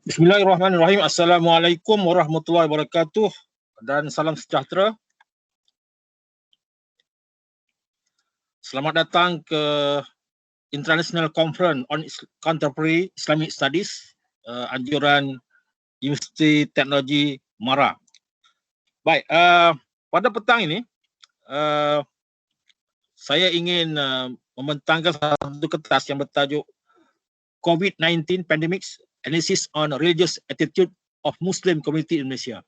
Bismillahirrahmanirrahim. Assalamualaikum warahmatullahi wabarakatuh dan salam sejahtera. Selamat datang ke International Conference on Contemporary Islamic Studies, anjuran Universiti Teknologi MARA. Baik, pada petang ini saya ingin membentangkan satu kertas yang bertajuk COVID-19 Pandemics Analysis on Religious Attitude of Muslim Community Indonesia.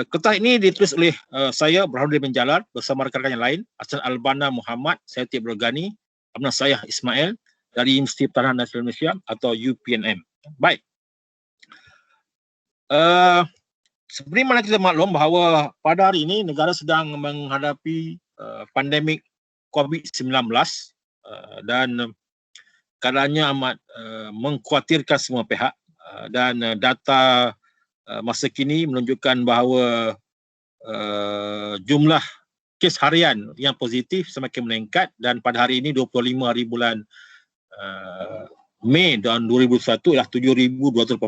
Kertas ini ditulis oleh saya, Burhanuddin bin Jalal, bersama rakan-rakan yang lain, Hasan Albana Muhammad, saya Tib Rogani, Abna Sayah Ismail dari Universiti Pertahanan Nasional Indonesia atau UPNM. Baik. Seperti mana kita maklum bahawa pada hari ini negara sedang menghadapi pandemik COVID-19 dan keadaannya amat mengkhawatirkan semua pihak dan data masa kini menunjukkan bahawa jumlah kes harian yang positif semakin meningkat dan pada hari ini 25 hari bulan Mei tahun 2021 ialah 7,289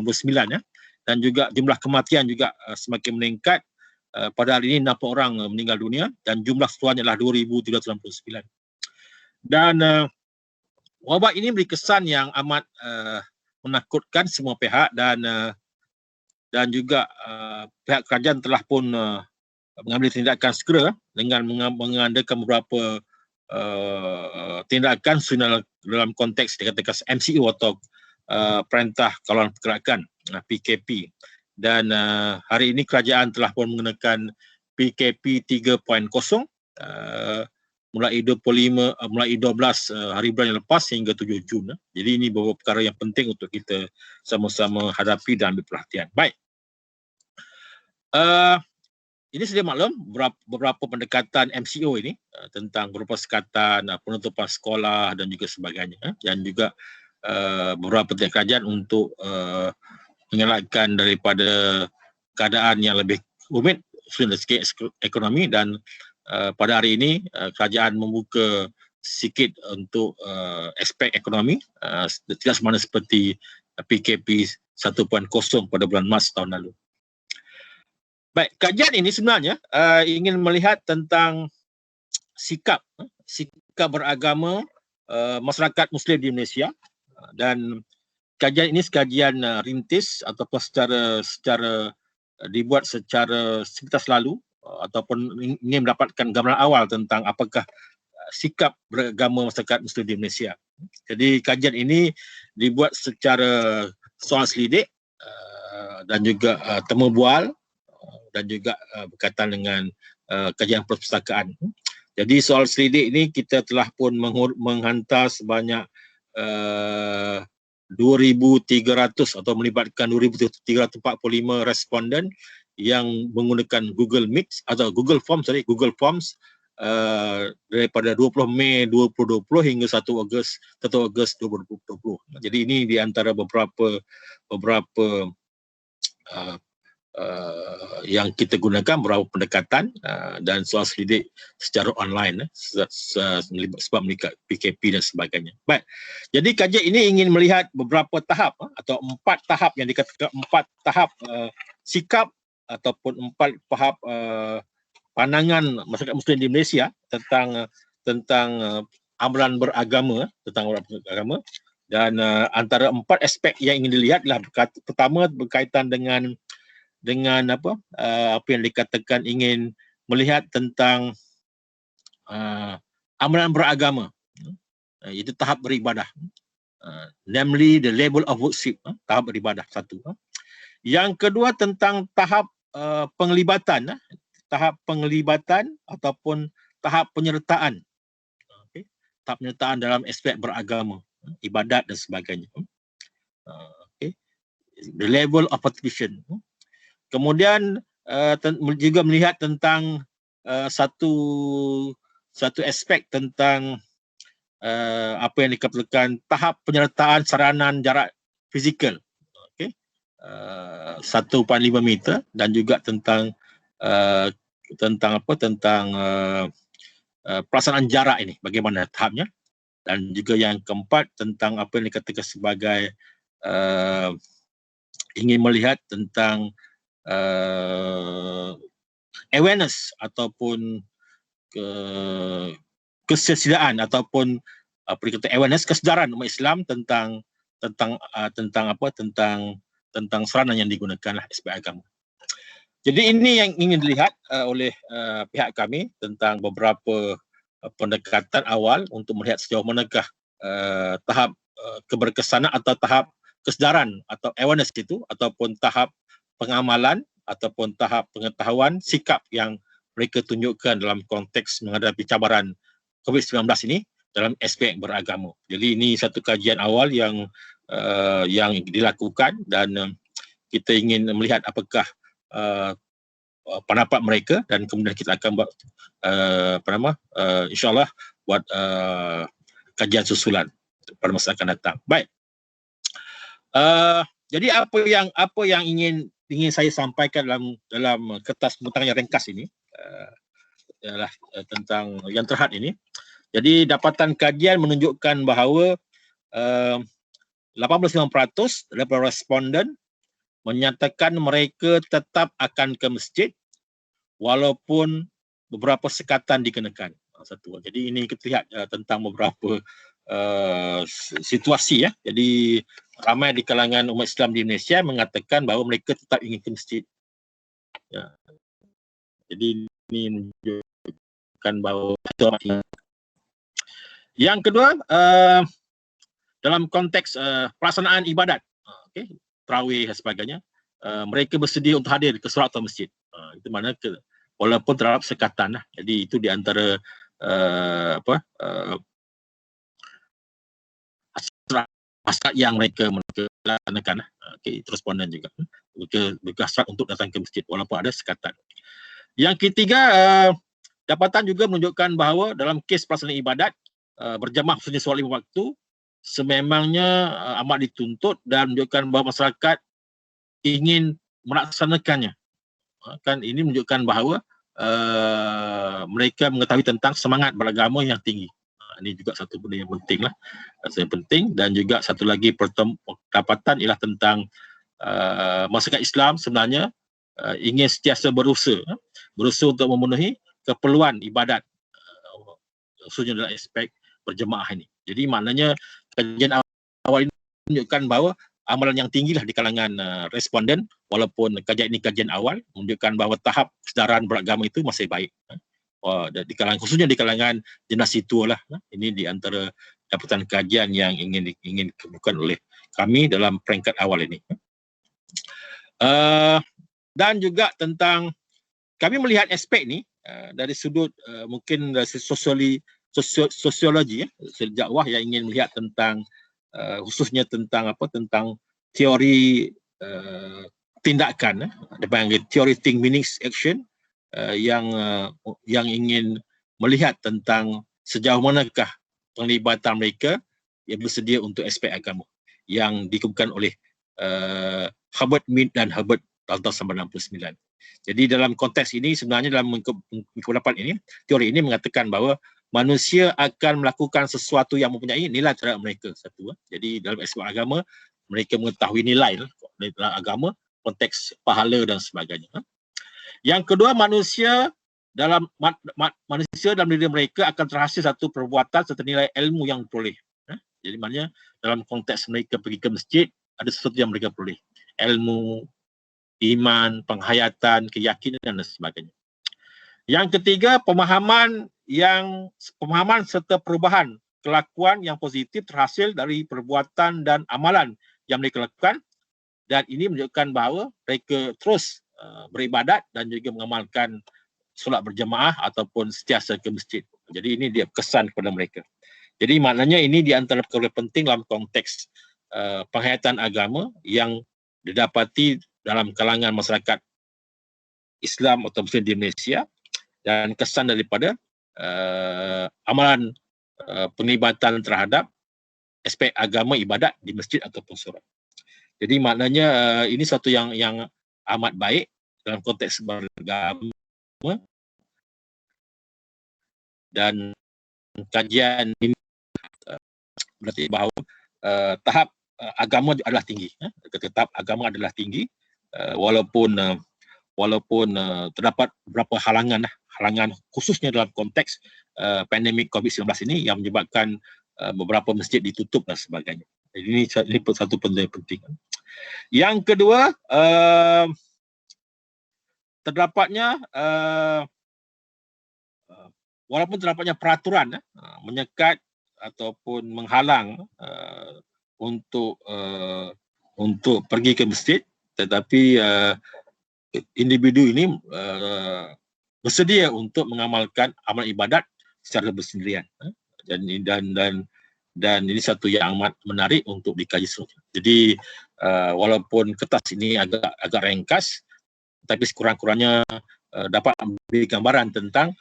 ya, dan juga jumlah kematian juga semakin meningkat. Pada hari ini 60 orang meninggal dunia dan jumlah keseluruhannya adalah 2,369. Dan wabak ini beri kesan yang amat menakutkan semua pihak dan juga pihak kerajaan telah pun mengambil tindakan segera dengan mengadakan beberapa tindakan dalam konteks dikatakan MCO atau Perintah Kawalan Pergerakan PKP, dan hari ini kerajaan telah pun menggunakan PKP 3.0 mulai 12 hari bulan yang lepas hingga 7 Jun. Jadi ini beberapa perkara yang penting untuk kita sama-sama hadapi dan ambil perhatian. Baik. Ini sedia maklum beberapa pendekatan MCO ini tentang beberapa sekatan penutupan sekolah dan juga sebagainya, dan juga beberapa tindakan kerajaan untuk mengelakkan daripada keadaan yang lebih rumit dari segi ekonomi, dan pada hari ini kerajaan membuka sikit untuk aspek ekonomi, tidak semana seperti PKP 1.0 pada bulan Mac tahun lalu. Baik, kajian ini sebenarnya ingin melihat tentang sikap beragama masyarakat Muslim di Indonesia, dan kajian ini kajian rintis ataupun secara dibuat secara sepintas lalu ataupun ingin mendapatkan gambaran awal tentang apakah sikap beragama masyarakat Muslim di Indonesia. Jadi kajian ini dibuat secara soal selidik dan juga temu bual dan juga berkaitan dengan kajian perpustakaan. Jadi soal selidik ini kita telah pun menghantar sebanyak 2,300 atau melibatkan 2,345 responden yang menggunakan Google Meet atau Google Forms daripada 20 Mei 2020 hingga 1 Ogos 2020. Jadi ini di antara beberapa yang kita gunakan, beberapa pendekatan dan soal selidik secara online sebab melihat PKP dan sebagainya. Baik. Jadi kajian ini ingin melihat beberapa tahap atau 4 tahap yang dikatakan 4 tahap sikap ataupun 4 tahap pandangan masyarakat Muslim di Malaysia tentang amalan beragama, dan antara 4 aspek yang ingin dilihat adalah pertama berkaitan dengan apa yang dikatakan ingin melihat tentang amalan beragama, itu tahap beribadah, namely the level of worship, tahap beribadah satu. Yang kedua tentang tahap penglibatan ataupun tahap penyertaan, tahap penyertaan dalam aspek beragama, ibadat dan sebagainya. The level of participation. Kemudian juga melihat tentang satu aspek tentang apa yang dikatakan tahap penyertaan saranan jarak fizikal, 1.5 meter, dan juga tentang pelaksanaan jarak ini bagaimana tahapnya, dan juga yang keempat tentang apa yang dikatakan sebagai ingin melihat tentang awareness ataupun kesediaan ataupun awareness, kesedaran umat Islam tentang seranan yang digunakan aspek agama. Jadi ini yang ingin dilihat oleh pihak kami tentang beberapa pendekatan awal untuk melihat sejauh manakah tahap keberkesanan atau tahap kesedaran atau awareness itu, ataupun tahap pengamalan ataupun tahap pengetahuan sikap yang mereka tunjukkan dalam konteks menghadapi cabaran COVID-19 ini dalam aspek beragama. Jadi ini satu kajian awal yang dilakukan, dan kita ingin melihat apakah pendapat mereka, dan kemudian kita akan buat insyaAllah buat kajian susulan pada masa akan datang. Baik. Jadi apa yang ingin saya sampaikan dalam kertas pembentangan yang ringkas ini adalah tentang yang terhad ini. Jadi dapatan kajian menunjukkan bahawa 89% daripada responden menyatakan mereka tetap akan ke masjid walaupun beberapa sekatan dikenakan. Satu. Jadi ini kita lihat tentang beberapa situasi ya. Jadi ramai di kalangan umat Islam di Malaysia mengatakan bahawa mereka tetap ingin ke masjid. Ya. Jadi ini menunjukkan bahawa yang kedua, dalam konteks pelaksanaan ibadat, tarawih dan sebagainya, mereka bersedia untuk hadir ke solat atau masjid. Itu mana walaupun terhadap sekatan lah. Jadi itu di antara hasrat yang mereka laksanakan. Responden juga berhasrat untuk datang ke masjid walaupun ada sekatan. Yang ketiga, dapatan juga menunjukkan bahawa dalam kes pelaksanaan ibadat berjamaah khususnya solat 5 waktu sememangnya amat dituntut, dan menunjukkan bahawa masyarakat ingin melaksanakannya. Kan ini menunjukkan bahawa mereka mengetahui tentang semangat beragama yang tinggi. Ini juga satu benda yang penting lah. Yang penting, dan juga satu lagi dapatan ialah tentang masyarakat Islam sebenarnya ingin sentiasa berusaha untuk memenuhi keperluan ibadat khususnya dalam aspek berjemaah ini. Jadi maknanya kajian awal ini menunjukkan bahawa amalan yang tinggilah di kalangan responden, walaupun kajian ini kajian awal, menunjukkan bahawa tahap kesedaran beragama itu masih baik. Di kalangan, khususnya di kalangan generasi tua lah. Ini di antara dapatan kajian yang ingin dikemukakan oleh kami dalam peringkat awal ini. Dan juga tentang kami melihat aspek ini dari sudut mungkin dari sosiologi dakwah yang ingin melihat tentang khususnya tentang teori tindakan, dipanggil teori think meanings action, yang ingin melihat tentang sejauh manakah penglibatan mereka yang bersedia untuk aspek agama yang dikemukakan oleh Herbert Mead dan Herbert tahun 1969. Jadi dalam konteks ini sebenarnya dalam pendapat ini, teori ini mengatakan bahawa manusia akan melakukan sesuatu yang mempunyai nilai terhadap mereka. Satu. Jadi dalam aspek agama, mereka mengetahui nilai dalam agama, konteks pahala dan sebagainya. Yang kedua, manusia dalam diri mereka akan terhasil satu perbuatan serta nilai ilmu yang peroleh. Jadi maknanya dalam konteks mereka pergi ke masjid, ada sesuatu yang mereka peroleh. Ilmu, iman, penghayatan, keyakinan dan sebagainya. Yang ketiga, pemahaman serta perubahan kelakuan yang positif terhasil dari perbuatan dan amalan yang mereka lakukan, dan ini menunjukkan bahawa mereka terus beribadat dan juga mengamalkan solat berjemaah ataupun sentiasa ke masjid. Jadi ini dia kesan kepada mereka. Jadi maknanya ini di antara perkara penting dalam konteks penghayatan agama yang didapati dalam kalangan masyarakat Islam atau Muslim di Malaysia, dan kesan daripada amalan penglibatan terhadap aspek agama ibadat di masjid ataupun solat. Jadi maknanya ini satu yang amat baik dalam konteks beragama, dan kajian ini berarti bahawa tahap agama adalah tinggi. Tetap agama adalah tinggi, walaupun terdapat beberapa halangan khususnya dalam konteks pandemik COVID-19 ini yang menyebabkan beberapa masjid ditutup dan sebagainya. Jadi ini satu benda yang penting. Yang kedua, walaupun terdapatnya peraturan menyekat ataupun menghalang untuk pergi ke masjid, tetapi individu ini bersedia untuk mengamalkan amal ibadat secara bersendirian. Dan ini satu yang amat menarik untuk dikaji seterusnya. Jadi walaupun kertas ini agak ringkas, tapi sekurang-kurangnya dapat memberi gambaran tentang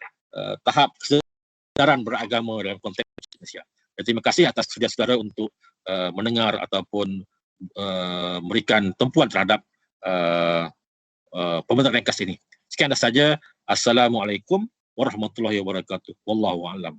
tahap kesedaran beragama dalam konteks Indonesia. Terima kasih atas saudara-saudara untuk mendengar ataupun memberikan tumpuan terhadap pembentukan ringkas ini. Sekian saja. Assalamualaikum warahmatullahi wabarakatuh. Wallahu a'lam.